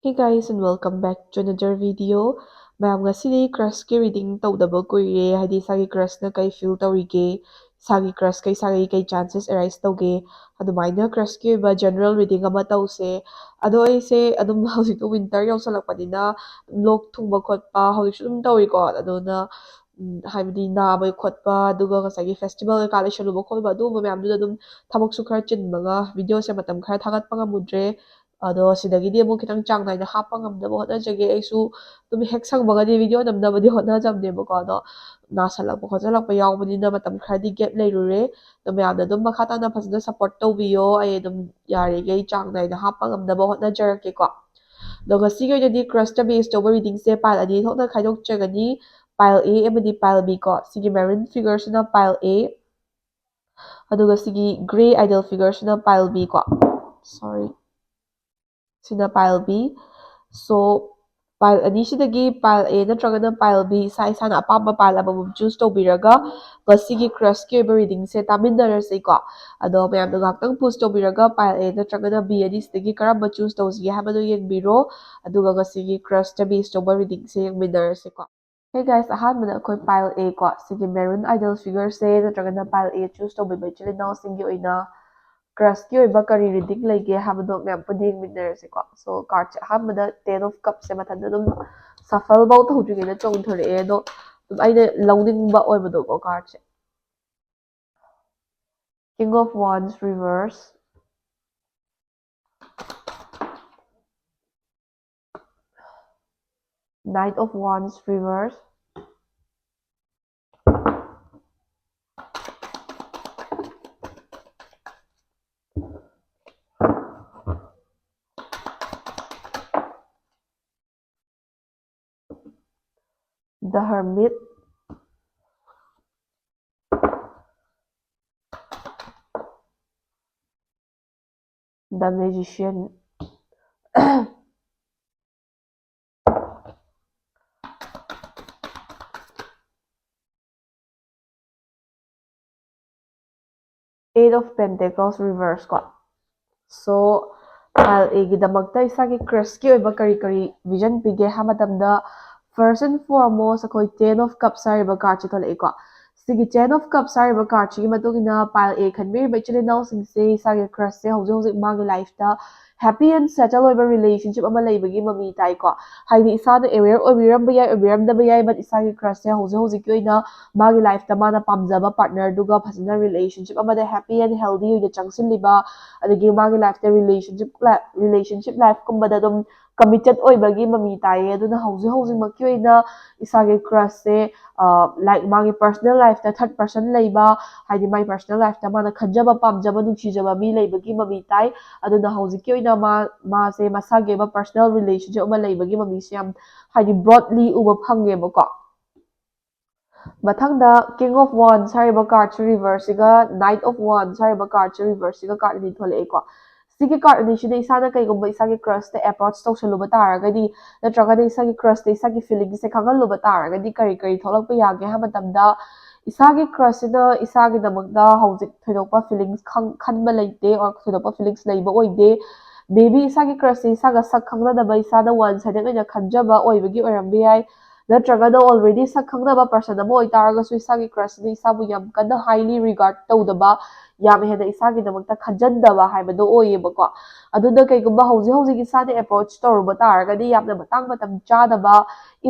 Hey guys and welcome back to another video. Mayam ngasidi crush ki reading tawdaba kuire haidi sagi crush na kai feel tawrige sagi crush kai sagi kai chances arise tawge adumaina crush ki ba general reading ama tawse ado aise adum hausi to winter yausalakpanina lok thungba khotpa hausi dum tawi ko adona haibadi nabai khotpa aduga ngasagi festival ka leishaluba khotba adu mayam du dum thabak su khara chinbaga video se matam khara thagat panga mudre ꯑꯗꯣ ꯁꯤꯗꯒꯤꯗꯤ ꯑꯃꯨꯛ ꯈꯤꯇꯪ ꯆꯥꯡ ꯅꯥꯏꯅ ꯍꯥꯞꯄ ꯉꯝꯅꯕ ꯍꯣꯠꯅꯖꯒꯦ ꯑꯩꯁꯨ ꯑꯗꯨꯝ ꯍꯦꯛ ꯁꯪꯕꯒꯗꯤ ꯚꯤꯗꯤꯑꯣ ꯅꯝꯅꯕꯗꯤ ꯍꯣꯠꯅꯖꯕꯅꯦꯕꯀꯣ ꯑꯗꯣ ꯅꯥꯁꯜꯂꯛꯄ ꯈꯣꯠꯆꯜꯂꯛꯄ ꯌꯥꯎꯕꯅꯤꯅ ꯃꯇꯝ ꯈꯔꯗꯤ ꯒꯦꯞ ꯂꯩꯔꯨꯔꯦ ꯑꯗꯣ ꯃꯌꯥꯝꯅ ꯑꯗꯨꯝ ꯃꯈꯥ ꯇꯥꯅ ꯐꯖꯅ ꯁꯞꯄꯣꯔꯠ ꯇꯧꯕꯤꯌꯣ ꯑꯩ ꯑꯗꯨꯝ ꯌꯥꯔꯤꯈꯩ ꯆꯥꯡ ꯅꯥꯏꯅ ꯍꯥꯞꯄ ꯉꯝꯅꯕ ꯍꯣꯠꯅꯖꯔꯛꯀꯦꯀꯣ ꯑꯗꯣ ꯉꯁꯤꯒꯤ ꯑꯣꯏꯅꯗꯤ ꯀ꯭ꯔꯁꯇ ꯕꯦꯁ ꯇꯧꯕ ꯔꯤꯗꯤꯡꯁꯦ ꯄꯥꯏꯜ ꯑꯅꯤ ꯊꯣꯛꯅ ꯈꯥꯏꯗꯣꯛꯆꯒꯅꯤ ꯄꯥꯏꯜ ꯑꯦ ꯑꯃꯗꯤ ꯄꯥꯏꯜ ꯕꯤ ꯀꯣ ꯁꯤꯒꯤ ꯃꯦꯔꯨꯟ ꯐꯤꯒꯔꯁꯤꯅ ꯄꯥꯏꯜ ꯑꯦ ꯑꯗꯨꯒ ꯁꯤꯒꯤ ꯒ꯭ꯔꯦ ꯑꯥꯏꯗꯜ ꯐꯤꯒꯔꯁꯤꯅ ꯄꯥꯏꯜ ꯕꯤ ꯀꯣ ꯁꯣꯔꯤ ꯁꯤꯅ ꯄꯥꯏꯜ ꯕꯤ ꯁꯣ ꯄꯥꯏꯜ ꯑꯅꯤꯁꯤꯗꯒꯤ ꯄꯥꯏꯜ ꯑꯦ ꯅꯠꯇ꯭ꯔꯒꯅ ꯄꯥꯏꯜ ꯕꯤ ꯏꯁꯥ ꯏꯁꯥꯅ ꯑꯄꯥꯝꯕ ꯄꯥꯏꯜ ꯑꯃꯃꯝ ꯆꯨꯁ ꯇꯧꯕꯤꯔꯒ ꯉꯁꯤꯒꯤ ꯀ꯭ꯔꯁꯀꯤ ꯑꯣꯏꯕ ꯔꯤꯗꯤꯡꯁꯦ ꯇꯥꯃꯤꯟꯅꯔꯁꯤꯀꯣ ꯑꯗꯣ ꯃꯌꯥꯝꯅ ꯉꯥꯛꯇꯪ ꯄꯨꯁ ꯇꯧꯕꯤꯔꯒ ꯄꯥꯏꯜ ꯑꯦ ꯅꯠꯇ꯭ꯔꯒꯅ ꯕꯤ ꯑꯅꯤꯁꯤꯗꯒꯤ ꯀꯔꯝꯕ ꯆꯨꯁ ꯇꯧꯁꯤꯒꯦ ꯍꯥꯏꯕꯗꯨ ꯌꯦꯡꯕꯤꯔꯣ ꯑꯗꯨꯒ ꯉꯁꯤꯒꯤ ꯀ꯭ꯔꯁꯇ ꯕꯦꯁ ꯇꯧꯕ ꯔꯤꯗꯤꯡꯁꯦ ꯌꯦꯡꯃꯤꯟꯅꯔꯁꯤꯀꯣ ꯍꯦ ꯒꯥꯏꯁ ꯑꯍꯥꯟꯕꯗ ꯑꯩꯈꯣꯏ ꯄꯥꯏꯜ ꯑꯦ ꯀꯣ ꯁꯤꯒꯤ ꯃꯦꯔꯨꯟ ꯑꯥꯏꯗꯜ ꯐꯤꯒꯔꯁꯦ ꯅꯠꯇ꯭ꯔꯒꯅ ꯄꯥꯏꯜ ꯑꯦ ꯆꯨꯁ ꯇꯧꯕꯤꯕ ꯏꯆꯤꯜ ꯏꯅꯥꯎꯁꯤꯡꯒꯤ ꯑꯣꯏꯅ ꯀ꯭ꯔꯁꯀꯤ ꯑꯣꯏꯕ ꯀꯔꯤ ꯔꯤꯗꯤꯡ ꯂꯩꯒꯦ ꯍꯥꯏꯕꯗꯣ ꯃꯌꯥꯝ ꯄꯨꯟꯅ ꯌꯦꯡꯃꯤꯟꯅꯔꯁꯤꯀꯣ ꯁꯣ ꯀꯥꯔꯠꯁꯦ ꯑꯍꯥꯟꯕꯗ ꯇꯦꯟ ꯑꯣꯐ ꯀꯞꯁꯦ ꯃꯊꯟꯇ ꯑꯗꯨꯝ ꯁꯐꯜꯐꯧ ꯇꯧꯗ꯭ꯔꯤꯉꯩꯗ ꯆꯣꯡꯊꯣꯔꯛꯑꯦ ꯑꯗꯣ ꯑꯗꯨꯝ ꯑꯩꯅ ꯂꯧꯅꯤꯡꯕ ꯑꯣꯏꯕꯗꯣꯀꯣ ꯀꯥꯔꯠꯁꯦ king of wands reversed knight of wands reversed The Hermit, The Magician, Eight of Pentacles reverse ko. So pile A-ꯒꯤꯗꯃꯛꯇ ꯏꯁꯥꯒꯤ ꯀ꯭ꯔꯁꯀꯤ ꯑꯣꯏꯕ ꯀꯔꯤ ꯀꯔꯤ ꯚꯤꯖꯟ ꯄꯤꯒꯦ ꯍꯥꯏꯕ ꯃꯇꯝꯗ ꯐꯥꯔꯁ ꯑꯦꯟ ꯐꯣꯔꯃꯣꯁ ꯑꯩꯈꯣꯏ ꯇꯦꯟ ꯑꯣꯐ ꯀꯞꯁ ꯍꯥꯏꯔꯤꯕ ꯀꯥꯔꯠꯁꯦ ꯊꯣꯛꯂꯛꯏꯀꯣ ꯁꯤꯒꯤ ꯇꯦꯟ ꯑꯣꯐ ꯀꯞꯁ ꯍꯥꯏꯔꯤꯕ ꯀꯥꯔꯠꯁꯤꯒꯤ ꯃꯇꯨꯡ ꯏꯟꯅ ꯄꯥꯏꯜ ꯑꯦ ꯈꯟꯕꯤꯔꯤꯕ ꯏꯆꯤꯜ ꯏꯅꯥꯎꯁꯤꯡꯁꯦ ꯏꯁꯥꯒꯤ ꯀ꯭ꯔꯁꯁꯦ ꯍꯧꯖꯤꯛ ꯍꯧꯖꯤꯛ ꯃꯥꯒꯤ ꯂꯥꯏꯐꯇ ꯍꯦꯄꯤ ꯑꯦꯟ ꯁꯦꯇꯜ ꯑꯣꯏꯕ ꯔꯤꯂꯦꯁꯟꯁꯤꯞ ꯑꯃ ꯂꯩꯕꯒꯤ ꯃꯃꯤ ꯇꯥꯏꯀꯣ ꯍꯥꯏꯗꯤ ꯏꯁꯥꯗ ꯑꯦꯋꯦꯌꯔ ꯑꯣꯏꯕꯤꯔꯝꯕ ꯌꯥꯏ ꯑꯣꯏꯕꯤꯔꯝꯗꯕ ꯌꯥꯏ ꯕꯠ ꯏꯁꯥꯒꯤ ꯀ꯭ꯔꯁꯁꯦ ꯍꯧꯖꯤꯛ ꯍꯧꯖꯤꯛꯀꯤ ꯑꯣꯏꯅ ꯃꯥꯒꯤ ꯂꯥꯏꯐꯇ ꯃꯥꯅ ꯄꯥꯝꯖꯕ ꯄꯥꯔꯠꯅꯔꯗꯨꯒ ꯐꯖꯅ ꯔꯤꯂꯦꯁꯟꯁꯤꯞ ꯑꯃꯗ ꯍꯦꯄꯤ ꯑꯦꯟ ꯍꯦꯜꯗꯤ ꯑꯣꯏꯅ ꯆꯪꯁꯤꯜꯂꯤꯕ ꯑꯗꯒꯤ ꯃꯥꯒꯤ ꯂꯥꯏꯐꯇ ꯔꯤꯂꯦꯁꯟship ꯂꯥꯏꯐꯀꯨꯝꯕꯗ ꯑꯗꯨꯝ ꯀꯃꯤꯇꯦꯠ ꯑꯣꯏꯕꯒꯤ ꯃꯃꯤ ꯇꯥꯏꯌꯦ ꯑꯗꯨꯅ ꯍꯧꯖꯤꯛ ꯍꯧꯖꯤꯛꯃꯛꯀꯤ ꯑꯣꯏꯅ ꯏꯁꯥꯒꯤ ꯀ꯭ꯔꯁꯁꯦ ꯂꯥꯏꯛ ꯃꯥꯒꯤ ꯄꯔꯁꯣꯅꯦꯜ ꯂꯥꯏꯐꯇ ꯊꯔꯠ ꯄꯔꯁꯟ ꯂꯩꯕ ꯍꯥꯏꯗꯤ ꯃꯥꯒꯤ ꯄꯔꯁꯣꯅꯦल ꯂꯥꯏꯐꯇ ꯃꯥꯅ ꯈꯟꯖꯕ ꯄꯥꯝꯖꯕ ꯅꯨꯡꯁꯤꯖꯕ ꯃꯤ ꯂꯩꯕꯒꯤ ꯃꯃꯤ ꯇꯥꯏ ꯑꯗꯨꯅ ꯍꯧꯖꯤꯛꯀꯤ ꯑꯣꯏꯅ ꯃꯥꯁꯦ ꯃꯁꯥꯒꯤ ꯑꯣꯏꯕ ꯄꯔꯁꯣꯅꯦꯜ ꯔꯤꯂꯦꯁꯟship ꯑꯃ ꯂꯩꯕꯒꯤ ꯃꯃꯤꯁꯦ ꯌꯥꯝ ꯍꯥꯏꯗꯤ ꯕ꯭ꯔꯣꯗꯂꯤ ꯎꯕ ꯐꯪꯉꯦꯕꯀꯣ ꯃꯊꯪꯗ ꯀꯤꯡ ꯑꯣꯐ ꯋꯥꯟꯁ ꯍꯥꯏꯔꯤꯕ ꯀꯥꯔꯠꯁꯦ ꯔꯤꯚꯔꯁꯁꯤꯒ ꯅꯥꯏꯠ ꯑꯣꯐ ꯋꯥꯟꯁ ꯍꯥꯏꯔꯤꯕ ꯀꯥꯔꯠꯁꯦ ꯔꯤꯚꯔꯁꯁꯤꯒ ꯀꯥꯔꯠ ꯑꯅꯤ ꯊꯣꯛꯂꯛꯑꯦꯀꯣ ꯁꯤꯒꯤ ꯀꯥꯔꯠ ꯑꯅꯤꯁꯤꯗ ꯏꯁꯥꯅ ꯀꯩꯒꯨꯝꯕ ꯏꯁꯥꯒꯤ ꯀ꯭ꯔꯁꯇ ꯑꯦꯄ꯭ꯔꯣꯆ ꯇꯧꯁꯜꯂꯨꯕ ꯇꯥꯔꯒꯗꯤ ꯅꯠꯇ꯭ꯔꯒꯅ ꯏꯁꯥꯒꯤ ꯀ꯭ꯔꯁꯇ ꯏꯁꯥꯒꯤ ꯐꯤꯂꯤꯡꯁꯦ ꯈꯪꯍꯜꯂꯨꯕ ꯇꯥꯔꯒꯗꯤ ꯀꯔꯤ ꯀꯔꯤ ꯊꯣꯛꯂꯛꯄ ꯌꯥꯒꯦ ꯍꯥꯏꯕ ꯃꯇꯝꯗ ꯏꯁꯥꯒꯤ ꯀ꯭ꯔꯁꯁꯤꯅ ꯏꯁꯥꯒꯤꯗꯃꯛꯇ ꯍꯧꯖꯤꯛ ꯊꯣꯏꯗꯣꯛꯄ ꯐꯤꯂꯤꯡꯁ ꯈꯟꯕ ꯂꯩꯇꯦ ꯑꯣꯔ ꯊꯣꯏꯗꯣꯛꯄ ꯐꯤꯂꯤꯡꯁ ꯂꯩꯕ ꯑꯣꯏꯗꯦ ꯃꯦꯕꯤ ꯏꯁꯥꯒꯤ ꯀ꯭ꯔꯁꯁꯦ ꯏꯁꯥꯒ ꯁꯛ ꯈꯪꯅꯗꯕ ꯏꯁꯥꯗ ꯋꯥꯟ ꯁꯥꯏꯗꯦꯠ ꯑꯣꯏꯅ ꯈꯟꯖꯕ ꯑꯣꯏꯕꯒꯤ ꯑꯣꯏꯔꯝꯕ ꯌꯥꯏ ꯅꯠꯇ꯭ꯔꯒꯅ ꯑꯣꯜꯔꯦꯗꯤ ꯁꯛ ꯈꯪꯅꯕ ꯄꯔꯁꯟ ꯑꯃ ꯑꯣꯏꯇꯥꯔꯒꯁꯨ ꯏꯁꯥꯒꯤ ꯀ꯭ꯔꯁꯁꯤꯅ ꯏꯁꯥꯕꯨ ꯌꯥꯝ ꯀꯟꯅ ꯍꯥꯏꯂꯤ ꯔꯤꯒꯥꯔꯗ ꯇꯧꯗꯕ ꯌꯥꯝ ꯍꯦꯟꯅ ꯏꯁꯥꯒꯤꯗꯃꯛꯇ ꯈꯟꯖꯟꯗꯕ ꯍꯥꯏꯕꯗꯣ ꯑꯣꯏꯌꯦꯕꯀꯣ ꯑꯗꯨꯅ ꯀꯩꯒꯨꯝꯕ ꯍꯧꯖꯤꯛ ꯍꯧꯖꯤꯛ ꯏꯁꯥꯅ ꯑꯦꯄ꯭ꯔꯣꯆ ꯇꯧꯔꯨꯕ ꯇꯥꯔꯒꯗꯤ ꯌꯥꯝꯅ ꯃꯇꯥꯡ ꯃꯇꯝ ꯆꯥꯗꯕ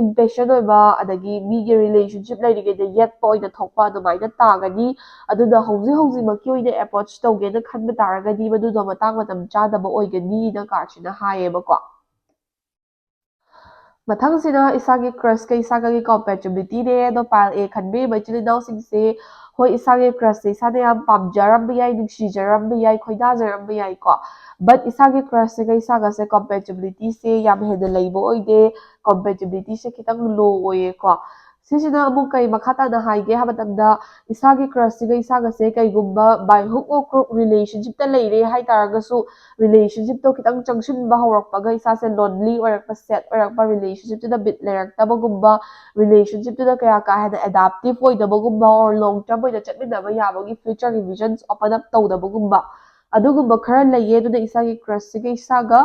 ꯏꯝꯄꯦꯁꯟ ꯑꯣꯏꯕ ꯑꯗꯒꯤ ꯃꯤꯒꯤ ꯔꯤꯂꯦꯁꯟship ꯂꯩꯔꯤꯉꯩꯗ ꯌꯦꯠꯄ ꯑꯣꯏꯅ ꯊꯣꯛꯄ ꯑꯗꯨꯃꯥꯏꯅ ꯇꯥꯒꯅꯤ ꯑꯗꯨꯅ ꯍꯧꯖꯤꯛ ꯍꯧꯖꯤꯛꯃꯛꯀꯤ ꯑꯣꯏꯅ ꯑꯦꯄ꯭ꯔꯣꯆ ꯇꯧꯒꯦꯅ ꯈꯟꯕ ꯇꯥꯔꯒꯗꯤ ꯃꯗꯨꯗꯣ ꯃꯇꯥꯡ ꯃꯇꯝ ꯆꯥꯗꯕ ꯑꯣꯏꯒꯅꯤꯅ ꯀꯥꯔꯠꯁꯤꯅ ꯍꯥꯏꯌꯦꯕꯀꯣ ꯃꯊꯪꯁꯤꯅ ꯏꯁꯥꯒꯤ ꯀ꯭ꯔꯁꯀ ꯏꯁꯥꯒꯒꯤ ꯀꯝꯄꯦꯇꯤꯕꯤꯂꯤꯇꯤꯅꯦ ꯑꯗꯣ ꯄꯥꯏꯜ ꯑꯦ ꯈꯟꯕꯤꯔꯤꯕ ꯏꯆꯤꯜ ꯏꯅꯥꯎꯁꯤꯡꯁꯦ ꯍꯣꯏ ꯏꯁꯥꯒꯤ ꯀ꯭ꯔꯁꯁꯦ ꯏꯁꯥꯅ ꯌꯥꯝ ꯄꯥꯝꯖꯔꯝꯕ ꯌꯥꯏ ꯅꯨꯡꯁꯤꯖꯔꯝꯕ ꯌꯥꯏ ꯈꯣꯏꯗꯥꯖꯔꯝꯕ ꯌꯥꯏꯀꯣ ꯕꯠ ꯏꯁꯥꯒꯤ ꯀ꯭ꯔꯁꯁꯤꯒ ꯏꯁꯥꯒꯁꯦ ꯀꯝꯄꯦꯇꯤꯕꯤꯂꯤꯇꯤꯁꯦ ꯌꯥꯝ ꯍꯦꯟꯅ ꯂꯩꯕ ꯑꯣꯏꯗꯦ ꯀꯝꯄꯦꯇꯤꯕꯤꯂꯤꯇꯤꯁꯦ ꯈꯤꯇꯪ ꯂꯣ ꯑꯣꯏꯌꯦꯀꯣ ꯁꯤꯁꯤꯅ ꯑꯃꯨꯛ ꯀꯩ ꯃꯈꯥ ꯇꯥꯅ ꯍꯥꯏꯒꯦ ꯍꯥꯏꯕ ꯃꯇꯝꯗ ꯏꯁꯥꯒꯤ ꯀ꯭ꯔꯁꯁꯤꯒ ꯏꯁꯥꯒꯁꯦ ꯀꯩꯒꯨꯝꯕ ꯕꯥꯏ ꯍꯨꯛ ꯑꯣꯔ ꯀ꯭ꯔꯨꯛ ꯔꯤꯂꯦꯁꯟshipꯇ ꯂꯩꯔꯦ ꯍꯥꯏꯇꯥꯔꯒꯁꯨ ꯔꯤꯂꯦꯁꯟshipꯇꯣ ꯈꯤꯇꯪ ꯆꯪꯁꯤꯟꯕ ꯍꯧꯔꯛꯄꯒ ꯏꯁꯥꯁꯦ ꯂꯣꯟꯂꯤ ꯑꯣꯏꯔꯛꯄ ꯁꯦꯠ ꯑꯣꯏꯔꯛꯄ ꯔꯤꯂꯦꯁꯟshipꯇꯨꯗ ꯕꯤꯠ ꯂꯩꯔꯛꯇꯕꯒꯨꯝꯕ ꯔꯤꯂꯦꯁꯟshipꯇꯨꯗ ꯀꯌꯥ ꯀꯥ ꯍꯦꯟꯅ ꯑꯦꯗꯥꯞꯇꯤꯞ ꯑꯣꯏꯗꯕꯒꯨꯝꯕ ꯑꯣꯔ ꯂꯣꯡ ꯇꯔꯝ ꯑꯣꯏꯅ ꯆꯠꯃꯤꯟꯅꯕ ꯌꯥꯕꯒꯤ ꯐ꯭ꯌꯨꯆꯔꯒꯤ ꯚꯤꯖꯟꯁ ꯑꯣꯄꯟ ꯑꯞ ꯇꯧꯗꯕꯒꯨꯝꯕ ꯑꯗꯨꯒꯨꯝꯕ ꯈꯔ ꯂꯩꯌꯦ ꯑꯗꯨꯅ ꯏꯁꯥꯒꯤ ꯀ꯭ꯔꯁꯁꯤꯒ ꯏꯁꯥꯒ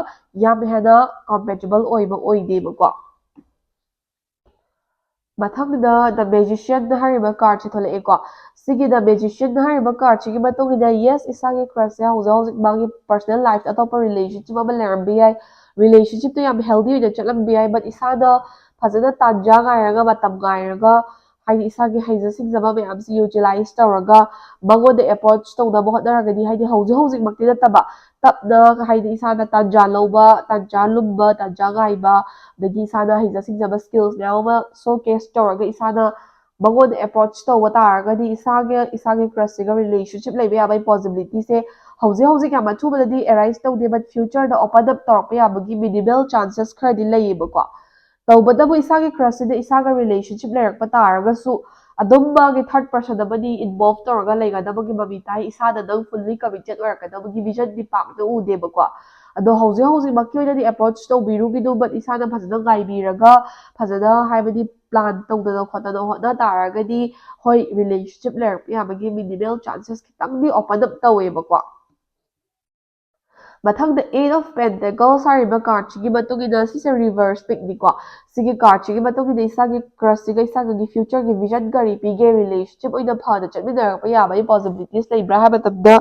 ꯌꯥꯝ ꯍꯦꯟꯅ ꯀꯝꯄꯦꯇꯤꯕꯜ ꯑꯣꯏꯕ ꯑꯣꯏꯗꯦꯕꯀꯣ ꯃꯊꯪꯗ ꯗ ꯃꯦꯖꯤꯁꯤꯌꯟ ꯍꯥꯏꯔꯤꯕ ꯀꯥꯔꯠꯁꯦ ꯊꯣꯛꯂꯛꯑꯦꯀꯣ ꯁꯤꯒꯤ ꯗ ꯃꯦꯖꯤꯁꯤꯌꯟ ꯍꯥꯏꯔꯤꯕ ꯀꯥꯔꯠꯁꯤꯒꯤ ꯃꯇꯨꯡ ꯏꯟꯅ ꯌꯦꯁ ꯏꯁꯥꯒꯤ ꯀ꯭ꯔꯁꯁꯦ ꯍꯧꯖꯤꯛ ꯃꯥꯒꯤ ꯄꯔꯁꯣꯅꯦꯜ ꯂꯥꯏꯐꯇ ꯑꯇꯣꯞꯄ ꯔꯤꯂꯦꯁꯟꯁꯤꯞ ꯑꯃ ꯂꯩꯔꯝꯕ ꯌꯥꯏ ꯔꯤꯂꯦꯁꯟꯁꯤꯞꯇꯣ ꯌꯥꯝ ꯍꯦꯜꯗꯤ ꯑꯣꯏꯅ ꯆꯠꯂꯝꯕ ꯌꯥꯏ ꯕꯠ ꯏꯁꯥꯅ ꯐꯖꯅ ꯇꯥꯟꯖꯥ ꯉꯥꯏꯔꯒ ꯃꯇꯝ ꯉꯥꯏꯔꯒ ꯍꯥꯏꯗꯤ ꯏꯁꯥꯒꯤ ꯍꯩꯖ ꯁꯤꯡꯖꯕ ꯃꯌꯥꯝꯁꯤ ꯌꯨꯇꯤꯂꯥꯏꯁ ꯇꯧꯔꯒ ꯃꯉꯣꯟꯗ ꯑꯦꯄ꯭ꯔꯣꯆ ꯇꯧꯅꯕ ꯍꯣꯠꯅꯔꯒꯗꯤ ꯍꯥꯏꯗꯤ ꯍꯧꯖꯤꯛꯃꯛꯇꯤ ꯅꯠꯇꯕ ꯇꯞꯅ ꯍꯥꯏꯗꯤ ꯏꯁꯥꯅ ꯇꯥꯟꯖꯥ ꯂꯧꯕ ꯇꯥꯟꯖꯥ ꯂꯨꯝꯕ ꯇꯥꯟꯖꯥ ꯉꯥꯏꯕ ꯑꯗꯒꯤ ꯏꯁꯥꯅ ꯍꯩꯖ ꯁꯤꯡꯖꯕ ꯁ꯭ꯀꯤꯜꯁ ꯃꯌꯥꯝ ꯑꯃ ꯁꯣꯀꯦꯁ ꯇꯧꯔꯒ ꯏꯁꯥꯅ ꯃꯉꯣꯟꯗ ꯑꯦꯄ꯭ꯔꯣꯆ ꯇꯧꯕ ꯇꯥꯔꯒꯗꯤ ꯏꯁꯥꯒꯤ ꯀ꯭ꯔꯁꯁꯤꯒ ꯔꯤꯂꯦꯁꯟꯁꯤꯞ ꯂꯩꯕ ꯌꯥꯕꯒꯤ ꯄꯣꯁꯤꯕꯤꯂꯤꯇꯤꯁꯦ ꯍꯧꯖꯤꯛ ꯌꯥꯝ ꯑꯊꯨꯕꯗꯗꯤ ꯑꯦꯔꯥꯏꯁ ꯇꯧꯗꯦ ꯕꯠ ꯐ꯭ꯌꯨꯆꯔꯗ ꯑꯣꯄꯟ ꯑꯞ ꯇꯧꯔꯛꯄ ꯌꯥꯕꯒꯤ ꯃꯤꯅꯤꯃꯦꯜ ꯆꯥꯟꯁꯦꯁ ꯈꯔꯗꯤ ꯂꯩꯌꯦꯕꯀꯣ ꯇꯧꯕꯇꯕꯨ ꯏꯁꯥꯒꯤ ꯀ꯭ꯔꯁꯁꯤꯗ ꯏꯁꯥꯒ ꯔꯤꯂꯦꯁꯟꯁꯤꯞ ꯂꯩꯔꯛꯄ ꯇꯥꯔꯒꯁꯨ ꯑꯗꯨꯝ ꯃꯥꯒꯤ ꯊꯥꯔꯠ ꯄꯔꯁꯟ ꯑꯃꯗꯤ ꯏꯟꯚꯣꯜቭ ꯇꯧꯔꯒ ꯂꯩꯒꯗꯕꯒꯤ ꯃꯃꯤ ꯇꯥꯏ ꯏꯁꯥꯗ ꯅꯪ ꯐꯨꯜꯂꯤ ꯀꯃꯤꯇꯦꯠ ꯑꯣꯏꯔꯛꯀꯗꯕꯒꯤ ꯚꯤꯖꯟꯗꯤ ꯄꯥꯛꯅ ꯎꯗꯦꯕꯀோ ꯑꯗꯣ ꯍꯧꯖꯤꯛꯃꯛꯀꯤ ꯑꯣꯏꯅꯗꯤ ꯑꯦꯄ꯭ꯔꯣꯆ ꯇꯧꯕꯤꯔꯨꯒꯤꯗꯨ ꯕꯠ ꯏꯁꯥꯅ ꯐꯖꯅ ꯉꯥꯏꯕꯤꯔꯒ ꯐꯖꯅ ꯍꯥꯏꯕꯗꯤ ꯄ꯭ꯂꯥꯟ ꯇꯧꯗꯅ ꯈꯣꯠꯇꯅ ꯍꯣꯠꯅ ꯇꯥꯔꯒꯗꯤ ꯍꯣꯏ ꯔꯤꯂꯦꯁꯟꯁꯤꯞ ꯂꯩꯔꯛꯄ ꯌꯥꯕꯒꯤ ꯃꯤꯅꯤꯃꯦꯜ ꯆꯥꯟꯁꯦꯁ ꯈꯤꯇꯪꯗꯤ ꯑꯣꯄꯟ ꯑꯞ ꯇꯧꯋꯦꯕꯀꯣ ꯃꯊꯪꯗ ꯑꯦꯠ ꯑꯣꯐ ꯄꯦꯟꯇꯦꯀꯜꯁ ꯍꯥꯏꯔꯤꯕ ꯀꯥꯔꯠꯁꯤꯒꯤ ꯃꯇꯨꯡ ꯏꯟꯅ ꯁꯤꯁꯦ ꯔꯤꯚꯔꯁ ꯄꯤꯛꯅꯤꯀꯣ ꯁꯤꯒꯤ ꯀꯥꯔꯠꯁꯤꯒꯤ ꯃꯇꯨꯡ ꯏꯟꯅ ꯏꯁꯥꯒꯤ ꯀ꯭ꯔꯁꯁꯤꯒ ꯏꯁꯥꯒꯤ ꯐ꯭ꯌꯨꯆꯔꯒꯤ ꯚꯤꯖꯟ ꯀꯔꯤ ꯄꯤꯒꯦ ꯔꯤꯂꯦꯁꯟꯁꯤꯞ ꯑꯣꯏꯅ ꯐꯅ ꯆꯠꯃꯤꯟꯅꯔꯛꯄ ꯌꯥꯕꯒꯤ ꯄꯣꯁꯤꯕꯤꯂꯤꯇꯤꯁ ꯂꯩꯕ꯭ꯔꯥ ꯍꯥꯏꯕ ꯃꯇꯝꯗ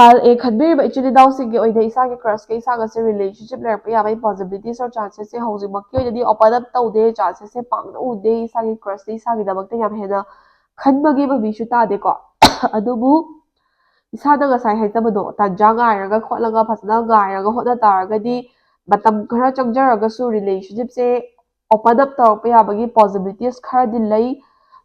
ꯄꯥꯏꯜ ꯑꯦ ꯈꯟꯕꯤꯔꯤꯕ ꯏꯆꯤꯜ ꯏꯅꯥꯎꯁꯤꯡꯒꯤ ꯑꯣꯏꯅ ꯏꯁꯥꯒꯤ ꯀ꯭ꯔꯁꯀ ꯏꯁꯥꯒꯁꯦ ꯔꯤꯂꯦꯁꯟꯁꯤप ꯂꯩꯔꯛꯄ ꯌꯥꯕꯒꯤ ꯄꯣꯁꯤꯕꯤꯂꯤꯇꯤꯁ ꯑꯣꯔ ꯆꯥꯟꯁꯦꯁꯁꯦ ꯍꯧꯖꯤꯛꯃꯛꯀꯤ ꯑꯣꯏꯅꯗꯤ ꯑꯣꯄꯟ ꯑꯞ ꯇꯧꯗꯦ ꯆꯥꯟꯁꯦꯁꯁꯦ ꯄꯥꯛꯅ ꯎꯗꯦ ꯏꯁꯥꯒꯤ ꯀ꯭ꯔꯁꯁꯦ ꯏꯁꯥꯒꯤꯗꯃꯛꯇ ꯌꯥꯝ ꯍꯦꯟꯅ ꯈꯟꯕꯒꯤ ꯃꯃꯤꯁꯨ ꯇꯥꯗꯦꯀꯣ ꯑꯗꯨꯕꯨ ꯏꯁꯥꯗ ꯉꯁꯥꯏ ꯍꯥꯏꯖꯕꯗꯣ ꯇꯥꯟꯖꯥ ꯉꯥꯏꯔꯒ ꯈꯣꯠꯂꯒ ꯐꯖꯅ ꯉꯥꯏꯔꯒ ꯍꯣꯠꯅ ꯇꯥꯔꯒꯗꯤ ꯃꯇꯝ ꯈꯔ ꯆꯪꯖꯔꯒꯁꯨ ꯔꯤꯂꯦꯁꯟꯁꯤꯞꯁꯦ ꯑꯣꯄꯟ ꯑꯞ ꯇꯧꯔꯛꯄ ꯌꯥꯕꯒꯤ ꯄꯣꯁꯤꯕꯤꯂꯤꯇꯤꯁ ꯈꯔꯗꯤ ꯂꯩ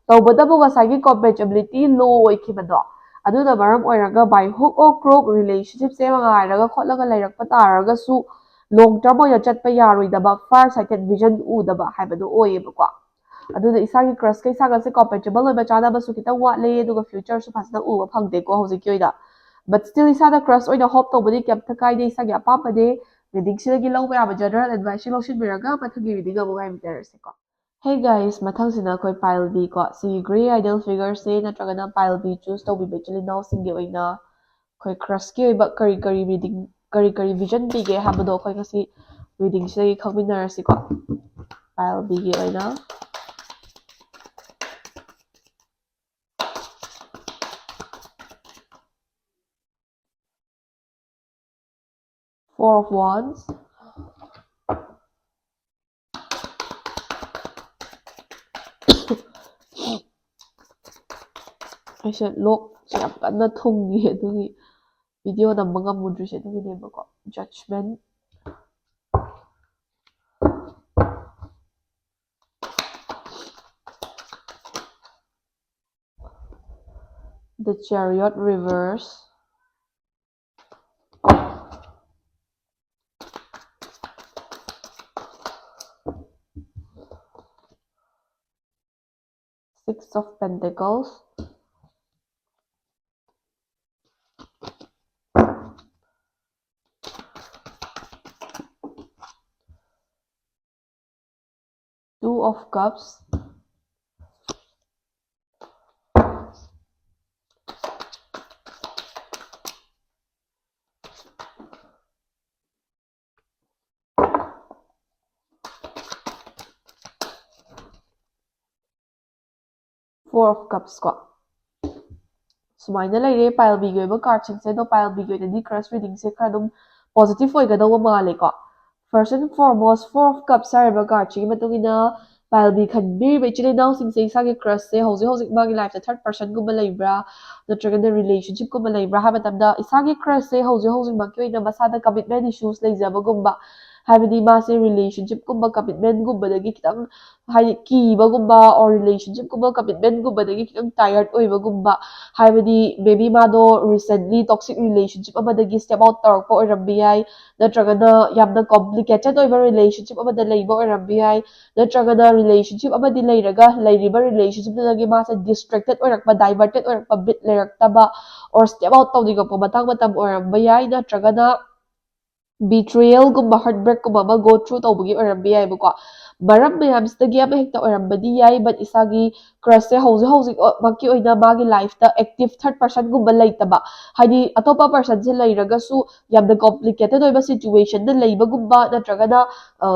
ꯇꯧꯕꯇꯕꯨ ꯉꯁꯥꯏꯒꯤ ꯀꯣꯝꯄꯦꯇꯤꯕꯤꯂꯤꯇꯤ ꯂꯣ ꯑꯣꯏꯈꯤꯕꯗꯣ ꯑꯗꯨꯅ ꯃꯔꯝ ꯑꯣꯏꯔꯒ ꯕꯥꯏ ꯍꯨꯛ ꯑꯣꯔ ꯀ꯭ꯔꯣꯛ ꯔꯤꯂꯦꯁꯟꯁꯤꯞꯁꯦ ꯉꯥꯏꯔꯒ ꯈꯣꯠꯂꯒ ꯂꯩꯔꯛꯄ ꯇꯥꯔꯒꯁꯨ ꯂꯣꯡ ꯇꯔꯝ ꯑꯣꯏꯅ ꯆꯠꯄ ꯌꯥꯔꯣꯏꯗꯕ ꯐꯥꯔ ꯁꯥꯏꯇꯦꯠ ꯚꯤꯖꯟ ꯎꯗꯕ ꯍꯥꯏꯕꯗꯣ ꯑꯣꯏꯌꯦꯕꯀꯣ ꯑꯗꯨꯅ ꯏꯁꯥꯒꯤ ꯀ꯭ꯔꯁꯀ ꯏꯁꯥꯒꯁꯦ ꯀꯣꯝꯄꯦꯇꯤꯕꯜ ꯑꯣꯏꯕ ꯆꯥꯅꯕꯁꯨ ꯈꯤꯇꯪ ꯋꯥꯠꯂꯦ ꯑꯗꯨꯒ ꯐ꯭ꯌꯨꯆꯔꯁꯨ ꯐꯖꯅ ꯎꯕ ꯐꯪꯗꯦꯀꯣ ꯍꯧꯖꯤꯛꯀꯤ ꯑꯣꯏꯅ ꯕꯠ ꯁ꯭ꯇꯤꯜ ꯏꯁꯥꯗ ꯀ꯭ꯔꯁ ꯑꯣꯏꯅ ꯍꯣꯞ ꯇꯧꯕꯗꯤ ꯀꯩꯝꯇ ꯀꯥꯏꯗꯦ ꯏꯁꯥꯒꯤ ꯑꯄꯥꯝꯕꯅꯦ ꯔꯤꯗꯤꯡꯁꯤꯗꯒꯤ ꯂꯧꯕ ꯌꯥꯕ ꯖꯦꯅꯔꯦꯜ ꯑꯦꯗꯚꯥꯏꯁꯁꯨ ꯂꯧꯁꯤꯟꯕꯤꯔꯒ ꯃꯊꯪꯒꯤ ꯔꯤꯗꯤꯡ ꯑꯃꯨꯛ ꯉꯥꯏꯃꯤꯟꯅꯔꯁꯤꯀꯣ ꯍꯦ ꯒꯥꯏꯁ ꯃꯊꯪꯁꯤꯅ ꯑꯩꯈꯣꯏ ꯄꯥꯏꯜ ꯕꯤ ꯀꯣ ꯁꯤꯒꯤ ꯒ꯭ꯔꯦ ꯑꯥꯏꯗꯜ ꯐꯤꯒꯔꯁꯦ ꯅꯠꯇ꯭ꯔꯒꯅ ꯄꯥꯏꯜ ꯕꯤ ꯆꯨꯁ ꯇꯧꯕꯤꯕ ꯏꯆꯤꯜ ꯏꯅꯥꯎꯁꯤꯡꯒꯤ ꯑꯣꯏꯅ ꯑꯩꯈꯣꯏ ꯀ꯭ꯔꯁꯀꯤ ꯑꯣꯏꯕ ꯀꯔꯤ ꯚꯤꯖꯟ ꯄꯤꯒꯦ ꯍꯥꯏꯕꯗꯣ ꯑꯩꯈꯣꯏ ꯉꯁꯤ ꯔꯤꯗꯤꯡꯁꯤꯗꯒꯤ ꯈꯪꯃꯤꯟꯅꯔꯁꯤꯀꯣ ꯄꯥꯏꯜ ꯕꯤꯒꯤ ꯑꯣꯏꯅ Four of Wands, ꯑꯩꯁꯦ ꯂꯣꯛꯁꯦ ꯌꯥꯝ ꯀꯟꯅ ꯊꯨꯡꯉꯤ ꯑꯗꯨꯒꯤ ꯚꯤꯗꯤꯑꯣ ꯅꯝꯕ ꯉꯝꯃꯨꯗ꯭ꯔꯤꯁꯦ ꯑꯗꯨꯒꯤꯅꯦꯕꯀꯣ ꯖꯠꯁꯃꯦꯟ The Chariot Reverse, Six of Pentacles, Two of Cups, Four of Cups ꯀꯣ ꯁꯨꯃꯥꯏꯅ ꯂꯩꯔꯦ ꯄꯥꯏꯜ ꯕꯤꯒꯤ ꯑꯣꯏꯕ ꯀꯥꯔꯠꯁꯤꯡꯁꯦ ꯑꯗꯣ ꯄꯥꯏꯜ ꯕꯤꯒꯤ ꯑꯣꯏꯅꯗꯤ ꯀ꯭ꯔꯁ ꯔꯤꯗꯤꯡꯁꯦ ꯈꯔ ꯑꯗꯨꯝ ꯄꯣꯖꯤꯇꯤቭ ꯑꯣꯏꯒꯗꯧꯕ ꯃꯥꯜꯂꯦꯀꯣ first and foremost Four of Cups ꯍꯥꯏꯔꯤꯕ ꯀꯥꯔꯠꯁꯤꯒꯤ ꯃꯇꯨꯡ ꯏꯟꯅ ꯄꯥꯏꯜ ꯕꯤ ꯈꯟꯕꯤꯔꯤꯕ ꯏꯆꯤꯜ ꯏꯅꯥꯎꯁꯤꯡꯁꯦ ꯏꯁꯥꯒꯤ ꯀ꯭ꯔꯁꯁꯦ ꯍꯧꯖꯤꯛ ꯃꯥꯒꯤ ꯂꯥꯏꯐꯇ ꯊꯥꯔꯠ ꯄꯔꯁꯟꯒꯨꯝꯕ ꯂꯩꯕ꯭ꯔꯥ ꯅꯠꯇ꯭ꯔꯒꯅ ꯔꯤꯂꯦꯁꯟꯁꯤꯞꯀꯨꯝꯕ ꯂꯩꯕ꯭ꯔꯥ ꯍꯥꯏꯕ ꯃꯇꯝꯗ ꯏꯁꯥꯒꯤ ꯀ꯭ꯔꯁꯁꯦ ꯍꯧꯖꯤꯛꯃꯛꯀꯤ ꯑꯣꯏꯅ ꯃꯁꯥꯗ ꯀꯃꯤꯠꯃꯦꯟ ꯏꯁꯨꯁ ꯂꯩꯖꯕꯒꯨꯝꯕ ꯍꯥꯏꯕꯗꯤ ꯃꯥꯁꯦ ꯔꯤꯂꯦꯁꯟꯁꯤꯞꯀꯨꯝꯕ ꯀꯃꯤꯠꯃꯦꯟꯒꯨꯝꯕꯗꯒꯤ ꯈꯤꯇꯪ ꯍꯥꯏꯗꯤ ꯀꯤꯕꯒꯨꯝꯕ ꯑꯣꯔ ꯔꯤꯂꯦꯁꯟꯁꯤꯞꯀꯨꯝꯕ ꯀꯃꯤꯠꯃꯦꯟꯒꯨꯝꯕꯗꯒꯤ ꯈꯤꯇꯪ ꯇꯥꯌꯔꯠ ꯑꯣꯏꯕꯒꯨꯝꯕ ꯍꯥꯏꯕꯗꯤ ꯃꯦꯕꯤ ꯃꯥꯗꯣ ꯔꯤꯁꯦꯟꯠꯂꯤ ꯇꯣꯛꯁꯤꯛ ꯔꯤꯂꯦꯁꯟꯁꯤꯞ ꯑꯃꯗꯒꯤ ꯁ꯭ꯇꯦꯞ ꯑꯥꯎꯠ ꯇꯧꯔꯛꯄ ꯑꯣꯏꯔꯝꯕ ꯌꯥꯏ ꯅꯠꯇ꯭ꯔꯒꯅ ꯌꯥꯝꯅ ꯀꯣꯝꯄ꯭ꯂꯤꯀꯦꯇꯦꯠ ꯑꯣꯏꯕ ꯔꯤꯂꯦꯁꯟꯁꯤꯞ ꯑꯃꯗ ꯂꯩꯕ ꯑꯣꯏꯔꯝꯕ ꯌꯥꯏ ꯅꯠꯇ꯭ꯔꯒꯅ ꯔꯤꯂꯦꯁꯟꯁꯤꯞ ꯑꯃꯗꯤ ꯂꯩꯔꯒ ꯂꯩꯔꯤꯕ ꯔꯤꯂꯦꯁꯟꯁꯤꯞꯇꯨꯗꯒꯤ ꯃꯥꯁꯦ ꯗꯤꯁꯇ꯭ꯔꯦꯛꯇꯦꯠ ꯑꯣꯏꯔꯛꯄ ꯗꯥꯏꯚꯔꯇꯦꯠ ꯑꯣꯏꯔꯛꯄ ꯕꯤꯠ ꯂꯩꯔꯛꯇꯕ ꯑꯣꯔ ꯁ꯭ꯇꯦꯞ ꯑꯥꯎꯠ ꯇꯧꯅꯤꯡꯉꯛꯄ ꯃꯇꯝ ꯑꯣꯏꯔꯝꯕ ꯌꯥꯏ ꯅꯠꯇ꯭ꯔꯒꯅ ꯕꯤꯇ꯭ꯔꯦꯌꯜꯒꯨꯝꯕ ꯍꯥꯔꯠ ꯕ꯭ꯔꯦꯛꯀꯨꯝꯕ ꯑꯃ ꯒꯣ ꯊ꯭ꯔꯨ ꯇꯧꯕꯒꯤ ꯑꯣꯏꯔꯝꯕ ꯌꯥꯏꯕꯀꯣ ꯃꯔꯝ ꯃꯌꯥꯝꯁꯤꯗꯒꯤ ꯑꯃ ꯍꯦꯛꯇ ꯑꯣꯏꯔꯝꯕꯗꯤ ꯌꯥꯏ ꯕꯠ ꯏꯁꯥꯒꯤ ꯀ꯭ꯔꯁꯁꯦ ꯍꯧꯖꯤꯛꯃꯛꯀꯤ ꯑꯣꯏꯅ ꯃꯥꯒꯤ ꯂꯥꯏꯐꯇ ꯑꯦꯛꯇꯤꯚ ꯊꯥꯔꯠ ꯄꯔꯁꯟꯒꯨꯝꯕ ꯂꯩꯇꯕ ꯍꯥꯏꯗꯤ ꯑꯇꯣꯞꯄ ꯄꯔꯁꯟꯁꯦ ꯂꯩꯔꯒꯁꯨ ꯌꯥꯝꯅ ꯀꯣꯝꯄ꯭ꯂꯤꯀꯦꯇꯦꯠ ꯑꯣꯏꯕ ꯁꯤꯆꯨꯋꯦꯁꯟꯗ ꯂꯩꯕꯒꯨꯝꯕ ꯅꯠꯇ꯭ꯔꯒꯅ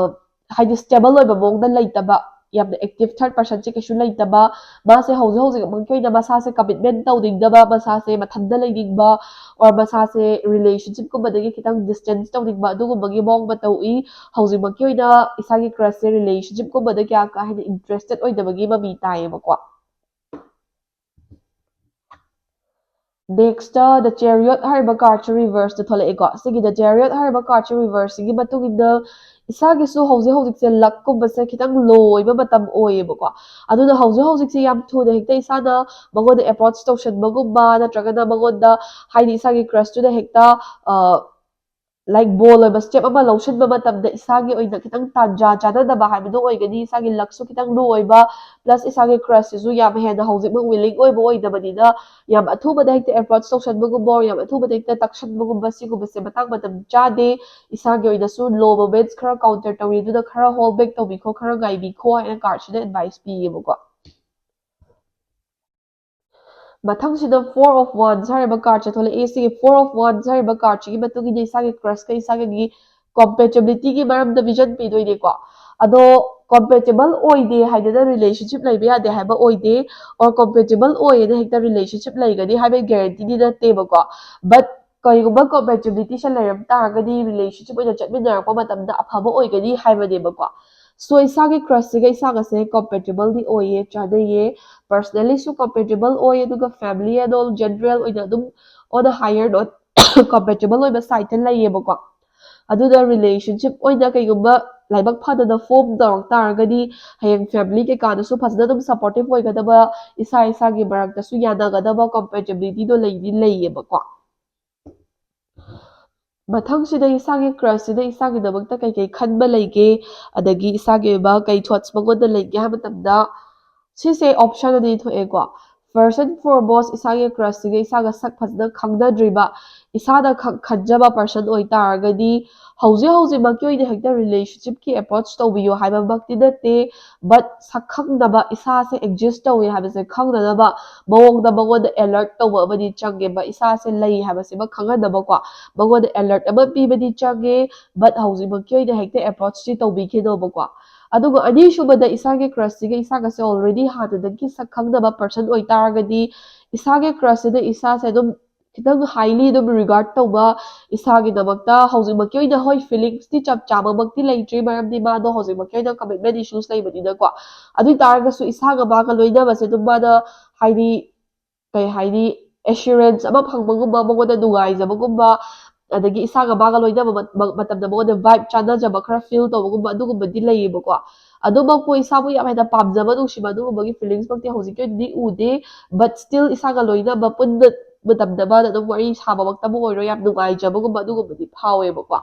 ꯍꯥꯏꯗꯤ ꯁ꯭ꯇꯦꯕꯜ ꯑꯣꯏꯕ ꯃꯑꯣꯡꯗ ꯂꯩꯇꯕ ꯌꯥꯝꯅ ꯑꯦꯛꯇꯤꯚ ꯊꯥꯔꯠ ꯄꯔꯁꯟꯁꯦ ꯀꯩꯁꯨ ꯂꯩꯇꯕ ꯃꯥꯁꯦ ꯍꯧꯖꯤꯛꯃꯛꯀꯤ ꯑꯣꯏꯅ ꯃꯁꯥꯁꯦ ꯀꯃꯤꯠꯃꯦꯟ ꯇꯧꯅꯤꯡꯗꯕ ꯃꯁꯥꯁꯦ ꯃꯊꯟꯇ ꯂꯩꯅꯤꯡꯕ ꯑꯣꯔ ꯃꯁꯥꯁꯦ ꯔꯤꯂꯦꯁꯟꯁꯤꯞꯀꯨꯝꯕꯗꯒꯤ ꯈꯤꯇꯪ ꯗꯤꯁꯇꯦꯟꯁ ꯇꯧꯅꯤꯡꯕ ꯑꯗꯨꯒꯨꯝꯕꯒꯤ ꯃꯑꯣꯡ ꯃꯇꯧ ꯎꯏ ꯍꯧꯖꯤꯛꯃꯛꯀꯤ ꯑꯣꯏꯅ ꯏꯁꯥꯒꯤ ꯀ꯭ꯔꯁꯁꯦ ꯔꯤꯂꯦꯁꯟꯁꯤꯞꯀꯨꯝꯕꯗ ꯀꯌꯥ ꯀꯥ ꯍꯦꯟꯅ ꯏꯟꯇꯔꯦꯁꯇꯦꯠ ꯑꯣꯏꯗꯕꯒꯤ ꯃꯃꯤ ꯇꯥꯏꯌꯦꯕꯀꯣ ꯅꯦꯛꯁꯇ ꯗ ꯆꯦꯔꯤꯌꯣꯠ ꯍꯥꯏꯔꯤꯕ ꯀꯥꯔꯠꯁꯨ ꯔꯤꯚꯔꯁꯇ ꯊꯣꯛꯂꯛꯑꯦꯀꯣ ꯁꯤꯒꯤ ꯗ ꯆꯦꯔꯤꯌꯣꯠ ꯍꯥꯏꯔꯤꯕ ꯀꯥꯔꯠꯁꯨ ꯔꯤꯚꯔꯁꯁꯤꯒꯤ ꯃꯇꯨꯡ ꯏꯟꯅ ꯏꯁꯥꯒꯤꯁꯨ ꯍꯧꯖꯤꯛꯁꯦ ꯂꯛꯀꯨꯝꯕꯁꯦ ꯈꯤꯇꯪ ꯂꯣ ꯑꯣꯏꯕ ꯃꯇꯝ ꯑꯣꯏꯌꯦꯕꯀꯣ ꯑꯗꯨꯅ ꯍꯧꯖꯤꯛꯁꯦ ꯌꯥꯝ ꯊꯨꯅ ꯍꯦꯛꯇ ꯏꯁꯥꯅ ꯃꯉꯣꯟꯗ ꯑꯦꯄ꯭ꯔꯣꯆ ꯇꯧꯁꯟꯕꯒꯨꯝꯕ ꯅꯠꯇ꯭ꯔꯒꯅ ꯃꯉꯣꯟꯗ ꯍꯥꯏꯗꯤ ꯏꯁꯥꯒꯤ ꯀ꯭ꯔꯁꯇꯨꯗ ꯍꯦꯛꯇ ꯂꯥꯏꯛ ꯕꯣꯜ ꯑꯣꯏꯕ ꯁ꯭ꯇꯦꯞ ꯑꯃ ꯂꯧꯁꯤꯟꯕ ꯃꯇꯝꯗ ꯏꯁꯥꯒꯤ ꯑꯣꯏꯅ ꯈꯤꯇꯪ ꯇꯥꯟꯖꯥ ꯆꯥꯟꯅꯗꯕ ꯍꯥꯏꯕꯗꯨ ꯑꯣꯏꯒꯅꯤ ꯏꯁꯥꯒꯤ ꯂꯛꯁꯨ ꯈꯤꯇꯪ ꯂꯣ ꯑꯣꯏꯕ ꯄ꯭ꯂꯁ ꯏꯁꯥꯒꯤ ꯀ꯭ꯔꯁꯁꯤꯁꯨ ꯌꯥꯝ ꯍꯦꯟꯅ ꯍꯧꯖꯤꯛꯃꯛ ꯋꯤꯂꯤꯡ ꯑꯣꯏꯕ ꯑꯣꯏꯗꯕꯅꯤꯅ ꯌꯥꯝ ꯑꯊꯨꯕꯗ ꯍꯦꯛꯇ ꯑꯦꯄ꯭ꯔꯣꯆ ꯇꯧꯁꯟꯕꯒꯨꯝꯕ ꯌꯥꯝ ꯑꯊꯨꯕꯗ ꯍꯦꯛꯇ ꯇꯛꯁꯟꯕꯒꯨꯝꯕ ꯁꯤꯒꯨꯝꯕꯁꯦ ꯃꯇꯝ ꯆꯥꯗꯦ ꯏꯁꯥꯒꯤ ꯑꯣꯏꯅꯁꯨ ꯂꯣ ꯃꯣꯃꯦꯟꯠꯁ ꯈꯔ ꯀꯥꯎꯟꯇꯔ ꯇꯧꯔꯤ ꯑꯗꯨꯅ ꯈꯔ ꯍꯣꯜ ꯕꯦꯛ ꯇꯧꯕꯤꯈꯣ ꯈꯔ ꯉꯥꯏꯕꯤꯈꯣ ꯍꯥꯏꯅ ꯀꯥꯔꯠꯁꯤꯗ ꯑꯦꯗꯚꯥꯏꯁ ꯄꯤꯌꯦꯕꯀꯣ ꯃꯊꯪꯁꯤꯗ 4 of Wands ꯍꯥꯏꯔꯤꯕ ꯀꯥꯔꯠꯁꯦ ꯊꯣꯛꯂꯛꯏ ꯁꯤꯒꯤ 4 of Wands ꯍꯥꯏꯔꯤꯕ ꯀꯥꯔꯠꯁꯤꯒꯤ ꯃꯇꯨꯡ ꯏꯟꯅ ꯏꯁꯥꯒꯤ ꯀ꯭ꯔꯁꯀ ꯏꯁꯥꯒꯤ ꯀꯣꯝꯄꯦꯇꯤꯕꯤꯂꯤꯇꯤꯒꯤ ꯃꯔꯝꯗ ꯚꯤꯖꯟ ꯄꯤꯗꯣꯏꯅꯦꯀꯣ ꯑꯗꯣ ꯀꯣꯝꯄꯦꯇꯤꯕꯜ ꯑꯣꯏꯗꯦ ꯍꯥꯏꯗꯅ ꯔꯤꯂꯦꯁꯟꯁꯤꯞ ꯂꯩꯕ ꯌꯥꯗꯦ ꯍꯥꯏꯕ ꯑꯣꯏꯗꯦ ꯑꯣꯔ ꯀꯣꯝꯄꯦꯇꯤꯕꯜ ꯑꯣꯏꯌꯦꯅ ꯍꯦꯛꯇ ꯔꯤꯂꯦꯁꯟꯁꯤꯞ ꯂꯩꯒꯅꯤ ꯍꯥꯏꯕꯒꯤ ꯒꯦꯔꯦꯟꯇꯤꯗꯤ ꯅꯠꯇꯦꯕꯀꯣ ꯕꯠ ꯀꯔꯤꯒꯨꯝꯕ ꯀꯣꯝꯄꯦꯇꯤꯕꯤꯂꯤꯇꯤꯁꯦ ꯂꯩꯔꯝ ꯇꯥꯔꯒꯗꯤ ꯔꯤꯂꯦꯁꯟꯁꯤꯞ ꯑꯣꯏꯅ ꯆꯠꯃꯤꯟꯅꯔꯛꯄ ꯃꯇꯝꯗ ꯑꯐꯕ ꯑꯣꯏꯒꯅꯤ ꯍꯥꯏꯕꯅꯦꯕꯀꯣ ꯁꯣ ꯏꯁꯥꯒꯤ ꯀ꯭ꯔꯁꯁꯤꯒ ꯏꯁꯥꯒꯁꯦ ꯀꯣꯝꯄꯦꯇꯤꯕꯜꯗꯤ ꯑꯣꯏꯌꯦ ꯆꯥꯅꯩꯌꯦ ꯄꯔꯁꯅꯦꯂꯤꯁꯨ ꯀꯣꯝꯄꯦꯇꯤꯕꯜ ꯑꯣꯏ ꯑꯗꯨꯒ ꯐꯦꯃꯤꯂꯤ ꯑꯦꯟ ꯑꯣꯜ ꯖꯦꯅꯔꯦꯜ ꯑꯣꯏꯅ ꯑꯗꯨꯝ ꯑꯣꯟ ꯑ ꯍꯥꯏꯌꯔ ꯅꯣꯠ ꯀꯣꯝꯄꯦꯇꯤꯕꯜ ꯑꯣꯏꯕ ꯁꯥꯏꯠꯇ ꯂꯩꯌꯦꯕꯀꯣ ꯑꯗꯨꯅ ꯔꯤꯂꯦꯁꯟꯁꯤꯞ ꯑꯣꯏꯅ ꯀꯩꯒꯨꯝꯕ ꯂꯥꯏꯕꯛ ꯐꯗꯅ ꯐꯣꯔꯝ ꯇꯧꯔꯛ ꯇꯥꯔꯒꯗꯤ ꯍꯌꯦꯡ ꯐꯦꯃꯤꯂꯤ ꯀꯩꯀꯥꯗꯁꯨ ꯐꯖꯅ ꯑꯗꯨꯝ ꯁꯞꯄꯣꯔꯇꯤꯞ ꯑꯣꯏꯒꯗꯕ ꯏꯁꯥꯒꯤ ꯃꯔꯛꯇꯁꯨ ꯌꯥꯅꯒꯗꯕ ꯀꯣꯝꯄꯦꯇꯤꯕꯤꯂꯤꯇꯤꯗꯣ ꯂꯩꯌꯦꯕꯀꯣ ꯃꯊꯪꯁꯤꯗ ꯏꯁꯥꯒꯤ ꯀ꯭ꯔꯁꯁꯤꯗ ꯏꯁꯥꯒꯤꯗꯃꯛꯇ ꯀꯩ ꯈꯟꯕ ꯂꯩꯒꯦ ꯑꯗꯒꯤ ꯏꯁꯥꯒꯤ ꯑꯣꯏꯕ ꯀꯩ ꯊꯣꯠꯁ ꯃꯉꯣꯟꯗ ꯂꯩꯒꯦ ꯍꯥꯏꯕ ꯃꯇꯝꯗ ꯁꯤꯁꯦ ꯑꯣꯞꯁꯟ ꯑꯅꯤ ꯊꯣꯛꯑꯦꯀꯣ ꯐꯥꯔꯁ ꯑꯦꯟ ꯐꯣꯔꯃꯣꯁ ꯏꯁꯥꯒꯤ ꯀ꯭ꯔꯁꯁꯤꯒ ꯏꯁꯥꯒ ꯁꯛ ꯐꯖꯅ ꯈꯪꯅꯗ꯭ꯔꯤꯕ ꯏꯁꯥꯗ ꯈꯟꯖꯕ ꯄꯔꯁꯟ ꯑꯣꯏꯇꯥꯔꯒꯗꯤ ꯍꯧꯖꯤꯛꯃꯛꯀꯤ ꯑꯣꯏꯅ ꯍꯦꯛꯇ ꯔꯤꯂꯦꯁꯟꯁꯤꯞꯀꯤ ꯑꯦꯄ꯭ꯔꯣꯆ ꯇꯧꯕꯤꯌꯣ ꯍꯥꯏꯕꯃꯛꯇꯤ ꯅꯠꯇꯦ ꯕꯠ ꯁꯛꯈꯪꯅꯕ ꯏꯁꯥꯁꯦ ꯑꯦꯛꯖꯤꯁ ꯇꯧꯋꯦ ꯍꯥꯏꯕꯁꯦ ꯈꯪꯅꯅꯕ ꯃꯉꯣꯟꯗ ꯑꯦꯂꯔꯠ ꯇꯧꯕ ꯑꯃꯗꯤ ꯆꯪꯉꯦꯕ ꯏꯁꯥꯁꯦ ꯂꯩ ꯍꯥꯏꯕꯁꯤꯃ ꯈꯪꯍꯟꯅꯕꯀꯣ ꯃꯉꯣꯟꯗ ꯑꯦꯂꯔꯠ ꯑꯃ ꯄꯤꯕꯗꯤ ꯆꯪꯉꯦ ꯕꯠ ꯍꯧꯖꯤꯛꯃꯛꯀꯤ ꯑꯣꯏꯅ ꯍꯦꯛꯇ ꯑꯦꯄ꯭ꯔꯣꯆꯇꯤ ꯇꯧꯕꯤꯈꯤꯅꯣꯕꯀꯣ ꯑꯗꯨꯒ ꯑꯅꯤꯁꯨꯕꯗ ꯏꯁꯥꯒꯤ ꯀ꯭ꯔꯁꯁꯤꯒ ꯏꯁꯥꯒꯁꯦ ꯑꯣꯜꯔꯦꯗꯤ ꯍꯥꯟꯅꯗꯒꯤ ꯁꯛ ꯈꯪꯅꯕ ꯄꯔꯁꯟ ꯑꯣꯏꯇꯥꯔꯒꯗꯤ ꯏꯁꯥꯒꯤ ꯀ꯭ꯔꯁꯁꯤꯗ ꯏꯁꯥꯁꯦ ꯑꯗꯨꯝ ꯈꯤꯇꯪ ꯍꯥꯏꯂꯤ ꯑꯗꯨꯝ ꯔꯤꯒꯥꯔꯠ ꯇꯧꯕ ꯏꯁꯥꯒꯤꯗꯃꯛꯇ ꯍꯧꯖꯤꯛꯃꯛꯀꯤ ꯑꯣꯏꯅ ꯍꯣꯏ ꯐꯤꯂꯤꯡꯁꯇꯤ ꯆꯞ ꯆꯥꯕꯃꯛꯇꯤ ꯂꯩꯇ꯭ꯔꯤ ꯃꯔꯝꯗꯤ ꯃꯥꯗꯣ ꯍꯧꯖꯤꯛꯃꯛꯀꯤ ꯑꯣꯏꯅ ꯀꯃꯤꯠꯃꯦꯟ ꯏꯁꯨꯁ ꯂꯩꯕꯅꯤꯅꯀꯣ ꯑꯗꯨ ꯑꯣꯏꯇꯥꯔꯒꯁꯨ ꯏꯁꯥꯒ ꯃꯥꯒ ꯂꯣꯏꯅꯕꯁꯦ ꯑꯗꯨꯝ ꯃꯥꯅ ꯍꯥꯏꯗꯤ ꯀꯩ ꯍꯥꯏꯅꯤ ꯑꯦꯁꯨꯔꯦꯟꯁ ꯑꯃ ꯐꯪꯕꯒꯨꯝꯕ ꯃꯉꯣꯟꯗ ꯅꯨꯡꯉꯥꯏꯖꯕꯒꯨꯝꯕ ꯑꯗꯒꯤ ꯏꯁꯥꯒ ꯃꯥꯒ ꯂꯣꯏꯅꯕ ꯃꯇꯝꯗ ꯃꯉꯣꯟꯗ ꯚꯥꯏꯕ ꯆꯥꯟꯅꯖꯕ ꯈꯔ ꯐꯤꯜ ꯇꯧꯕꯒꯨꯝꯕ ꯑꯗꯨꯒꯨꯝꯕꯗꯤ ꯂꯩꯌꯦꯕꯀꯣ ꯑꯗꯨꯃꯛꯄꯨ ꯏꯁꯥꯕꯨ ꯌꯥꯝ ꯍꯦꯟꯅ ꯄꯥꯝꯖꯕ ꯅꯨꯡꯁꯤꯕ ꯑꯗꯨꯒꯨꯝꯕꯒꯤ ꯐꯤꯂꯤꯡꯁꯃꯛꯇꯤ ꯍꯧꯖꯤꯛꯀꯤ ꯑꯣꯏꯅꯗꯤ ꯎꯗꯦ ꯕꯠ ꯁ꯭ꯇꯤꯜ ꯏꯁꯥꯒ ꯂꯣꯏꯅꯕ ꯄꯨꯟꯕ ꯃꯇꯝꯗ ꯃꯥꯅ ꯑꯗꯨꯝ ꯋꯥꯔꯤ ꯁꯥꯕꯃꯛꯇꯕꯨ ꯑꯣꯏꯔꯣ ꯌꯥꯝ ꯅꯨꯡꯉꯥꯏꯖꯕꯒꯨꯝꯕ ꯑꯗꯨꯒꯨꯝꯕꯗꯤ ꯐꯥꯎꯋꯦꯕꯀꯣ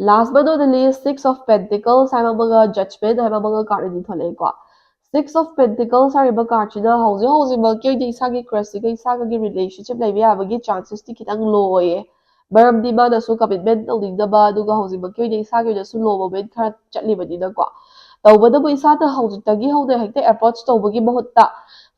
last but not the least 6 of Pentacles ꯍꯥꯏꯕ ꯑꯃꯒ Judgment ꯍꯥꯏꯕ ꯑꯃꯒ ꯀꯥꯔꯠ ꯑꯅꯤ ꯊꯣꯛꯂꯛꯑꯦꯀꯣ 6 of Pentacles ꯍꯥꯏꯔꯤꯕ ꯀꯥꯔꯠꯁꯤꯅ ꯍꯧꯖꯤꯛꯃꯛꯀꯤ ꯑꯣꯏꯅ ꯏꯁꯥꯒꯤ ꯀ꯭ꯔꯁꯁꯤꯒ ꯏꯁꯥꯒꯤ ꯔꯤꯂꯦꯁꯟꯁꯤꯞ ꯂꯩꯕ ꯌꯥꯕꯒꯤ ꯆꯥꯟꯁꯦꯁꯇꯤ ꯈꯤꯇꯪ ꯂꯣ ꯑꯣꯏꯌꯦ ꯃꯔꯝꯗꯤ ꯃꯥꯅꯁꯨ ꯀꯃꯤꯠꯃꯦꯟ ꯇꯧꯅꯤꯡꯗꯕ ꯑꯗꯨꯒ ꯍꯧꯖꯤꯛꯃꯛꯀꯤ ꯑꯣꯏꯅ ꯏꯁꯥꯒꯤ ꯑꯣꯏꯅꯁꯨ ꯂꯣ ꯃꯣꯃꯦꯟꯠ ꯈꯔ ꯆꯠꯂꯤꯕꯅꯤꯅꯀꯣ ꯇꯧꯕꯇꯕꯨ ꯏꯁꯥꯅ ꯍꯧꯖꯤꯛꯇꯒꯤ ꯍꯧꯅ ꯍꯦꯛꯇ ꯑꯦꯄ꯭ꯔꯣꯆ ꯇꯧꯕꯒꯤ ꯃꯍꯨꯠꯇ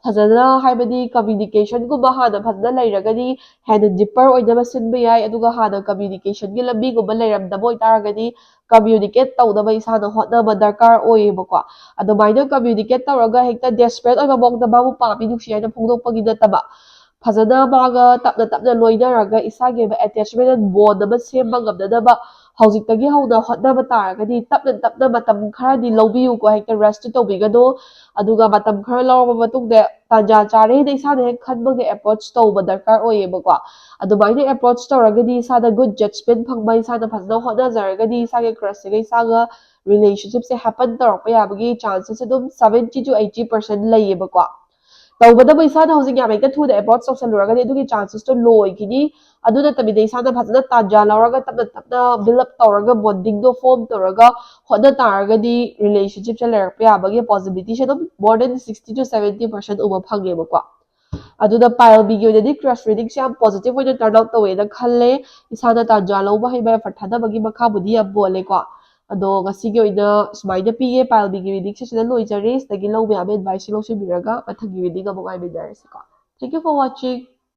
ꯐꯖꯅ ꯍꯥꯏꯕꯗꯤ ꯀꯝꯃ꯭ꯌꯨꯅꯤꯀꯦꯁꯟꯒꯨꯝꯕ ꯍꯥꯟꯅ ꯐꯖꯅ ꯂꯩꯔꯒꯗꯤ ꯍꯦꯟꯅ ꯗꯤꯄꯔ ꯑꯣꯏꯅꯕ ꯁꯤꯟꯕ ꯌꯥꯏ ꯑꯗꯨꯒ ꯍꯥꯟꯅ ꯀꯝꯃ꯭ꯌꯨꯅꯤꯀꯦꯁꯟꯒꯤ ꯂꯝꯕꯤꯒꯨꯝꯕ ꯂꯩꯔꯝꯗꯕ ꯑꯣꯏꯇꯥꯔꯒꯗꯤ ꯀꯝꯃ꯭ꯌꯨꯅꯤꯀꯦꯠ ꯇꯧꯅꯕ ꯏꯁꯥꯅ ꯍꯣꯠꯅꯕ ꯗꯔꯀꯥꯔ ꯑꯣꯏꯌꯦꯕꯀꯣ ꯑꯗꯨꯃꯥꯏꯅ ꯀꯝꯃ꯭ꯌꯨꯅꯤꯀꯦꯠ ꯇꯧꯔꯒ ꯍꯦꯛꯇ ꯗꯦꯁꯄ꯭ꯔꯦꯠ ꯑꯣꯏꯕ ꯃꯑꯣꯡꯗ ꯃꯥꯕꯨ ꯄꯥꯝꯃꯤ ꯅꯨꯡꯁꯤ ꯍꯥꯏꯅ ꯐꯣꯡꯗꯣꯛꯄꯒꯤ ꯅꯠꯇꯕ ꯐꯖꯅ ꯃꯥꯒ ꯇꯞꯅ ꯂꯣꯏꯅꯔꯒ ꯏꯁꯥꯒꯤ ꯑꯣꯏꯕ ꯑꯦꯇꯦꯆꯃꯦꯟ ꯕꯣꯟ ꯑꯃ ꯁꯦꯝꯕ ꯉꯝꯅꯅꯕ ꯍꯧꯖꯤꯛꯇꯒꯤ ꯍꯧꯅ ꯍꯣꯠꯅꯕ ꯇꯥꯔꯒꯗꯤ ꯇꯞꯅ ꯃꯇꯝ ꯈꯔꯗꯤ ꯂꯧꯕꯤꯌꯨꯀꯣ ꯍꯦꯛꯇ ꯔꯁꯇꯤ ꯇꯧꯕꯤꯒꯅꯨ ꯑꯗꯨꯒ ꯃꯇꯝ ꯈꯔ ꯂꯧꯔꯕ ꯃꯇꯨꯡꯗ ꯇꯥꯟꯖꯥ ꯆꯥꯔꯦꯅ ꯏꯁꯥꯅ ꯍꯦꯛ ꯈꯟꯕꯒ ꯑꯦꯄ꯭ꯔꯣꯆ ꯇꯧꯕ ꯗꯔꯀꯥꯔ ꯑꯣꯏꯌꯦꯕꯀꯣ ꯑꯗꯨꯃꯥꯏꯅ ꯑꯦꯄ꯭ꯔꯣꯆ ꯇꯧꯔꯒꯗꯤ ꯏꯁꯥꯗ ꯒꯨꯗ ꯖꯠꯖꯃꯦꯟ ꯐꯪꯕ ꯏꯁꯥꯅ ꯐꯖꯅ ꯍꯣꯠꯅꯖꯔꯒꯗꯤ ꯏꯁꯥꯒꯤ ꯀ꯭ꯔꯁꯁꯤꯒ ꯏꯁꯥꯒ ꯔꯤꯂꯦꯁꯟꯁꯤꯞꯁꯦ ꯍꯦꯄꯟ ꯇꯧꯔꯛꯄ ꯌꯥꯕꯒꯤ ꯆꯥꯟꯁꯦꯁ ꯑꯗꯨꯝ 70 to 80% ꯂꯩꯌꯦꯕꯀꯣ ꯇꯧꯕꯇꯕꯨ ꯏꯁꯥꯅ ꯍꯧꯖꯤꯛ ꯌꯥꯝ ꯍꯦꯛꯇ ꯊꯨꯅ ꯑꯦꯄ꯭ꯔꯣꯆ ꯇꯧꯁꯜꯂꯨꯔꯒꯗꯤ ꯑꯗꯨꯒꯤ ꯆꯥꯟꯁꯦꯁꯇꯣ ꯂꯣ ꯑꯣꯏꯈꯤꯅꯤ ꯑꯗꯨ ꯅꯠꯇꯕꯤꯗ ꯏꯁꯥꯅ ꯐꯖꯅ ꯇꯥꯟꯖꯥ ꯂꯧꯔꯒ ꯇꯞꯅ ꯕꯤꯜ ꯑꯞ ꯇꯧꯔꯒ ꯕꯣꯟꯗꯤꯡꯗꯣ ꯐꯣꯔꯝ ꯇꯧꯔꯒ ꯍꯣꯠꯅ ꯇꯥꯔꯒꯗꯤ ꯔꯤꯂꯦꯁꯟꯁꯤꯞꯁꯦ ꯂꯩꯔꯛꯄ ꯌꯥꯕꯒꯤ ꯄꯣꯁꯤꯕꯤꯂꯤꯇꯤꯁꯦ ꯑꯗꯨꯝ ꯃꯣꯔ ꯗꯦꯟ 60 to 70% ꯎꯕ ꯐꯪꯉꯦꯕꯀꯣ ꯑꯗꯨꯅ ꯄꯥꯏꯜꯕꯤꯒꯤ ꯑꯣꯏꯅꯗꯤ ꯀ꯭ꯔꯁ ꯔꯤꯗꯤꯡꯁꯦ ꯌꯥꯝ ꯄꯣꯖꯤꯇꯤꯚ ꯑꯣꯏꯅ ꯇꯔꯟ ꯑꯥꯎꯠ ꯇꯧꯋꯦꯅ ꯈꯜꯂꯦ ꯏꯁꯥꯅ ꯇꯥꯟꯖꯥ ꯂꯧꯕ ꯍꯩꯕ ꯑꯦꯐꯔꯠ ꯊꯥꯗꯕꯒꯤ ꯃꯈꯥꯕꯨꯗꯤ ꯌꯥꯝ ꯄꯣꯜꯂꯦꯀꯣ ꯑꯗꯣ ꯉꯁꯤꯒꯤ ꯑꯣꯏꯅ ꯁꯨꯃꯥꯏꯅ ꯄꯤꯒꯦ ꯄꯥꯏꯜꯕꯤꯒꯤ ꯔꯤꯗꯤꯡꯁꯦ ꯁꯤꯗ ꯂꯣꯏꯖꯔꯦ ꯁꯤꯗꯒꯤ ꯂꯧꯕ ꯌꯥꯕ ꯑꯦꯗꯚꯥꯏꯁꯁꯦ ꯂꯧꯁꯤꯟꯕꯤꯔꯒ ꯃꯊꯪꯒꯤ ꯔꯤꯗꯤꯡ ꯑꯃꯨꯛ ꯉꯥꯏꯃꯤꯟꯅꯔꯁꯤꯀꯣ ꯊꯦꯡꯛ ꯌꯨ ꯐꯣꯔ ꯋꯥꯆꯤꯡ